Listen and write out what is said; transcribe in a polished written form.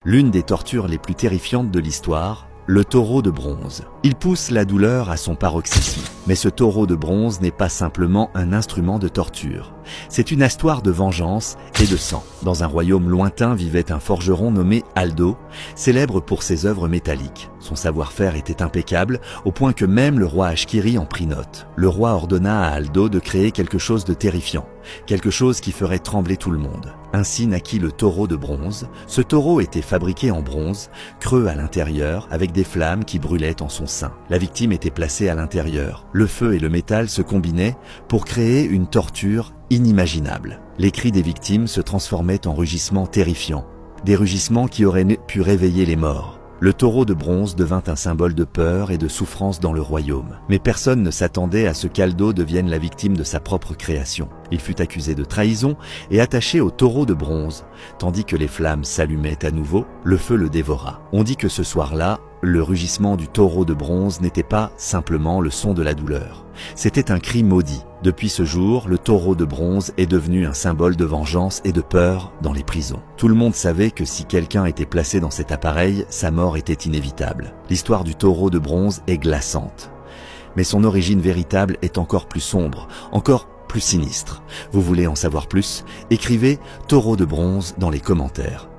L'une des tortures les plus terrifiantes de l'histoire, le taureau de bronze. Il pousse la douleur à son paroxysme. Mais ce taureau de bronze n'est pas simplement un instrument de torture. C'est une histoire de vengeance et de sang. Dans un royaume lointain vivait un forgeron nommé Aldo, célèbre pour ses œuvres métalliques. Son savoir-faire était impeccable, au point que même le roi Ashkiri en prit note. Le roi ordonna à Aldo de créer quelque chose de terrifiant, quelque chose qui ferait trembler tout le monde. Ainsi naquit le taureau de bronze. Ce taureau était fabriqué en bronze, creux à l'intérieur, avec des flammes qui brûlaient en son sein. La victime était placée à l'intérieur. Le feu et le métal se combinaient pour créer une torture inimaginable. Les cris des victimes se transformaient en rugissements terrifiants, des rugissements qui auraient pu réveiller les morts. Le taureau de bronze devint un symbole de peur et de souffrance dans le royaume. Mais personne ne s'attendait à ce qu'Aldo devienne la victime de sa propre création. Il fut accusé de trahison et attaché au taureau de bronze. Tandis que les flammes s'allumaient à nouveau, le feu le dévora. On dit que ce soir-là, le rugissement du taureau de bronze n'était pas simplement le son de la douleur. C'était un cri maudit. Depuis ce jour, le taureau de bronze est devenu un symbole de vengeance et de peur dans les prisons. Tout le monde savait que si quelqu'un était placé dans cet appareil, sa mort était inévitable. L'histoire du taureau de bronze est glaçante. Mais son origine véritable est encore plus sombre, encore plus sinistre. Vous voulez en savoir plus? Écrivez « Taureau de bronze » dans les commentaires.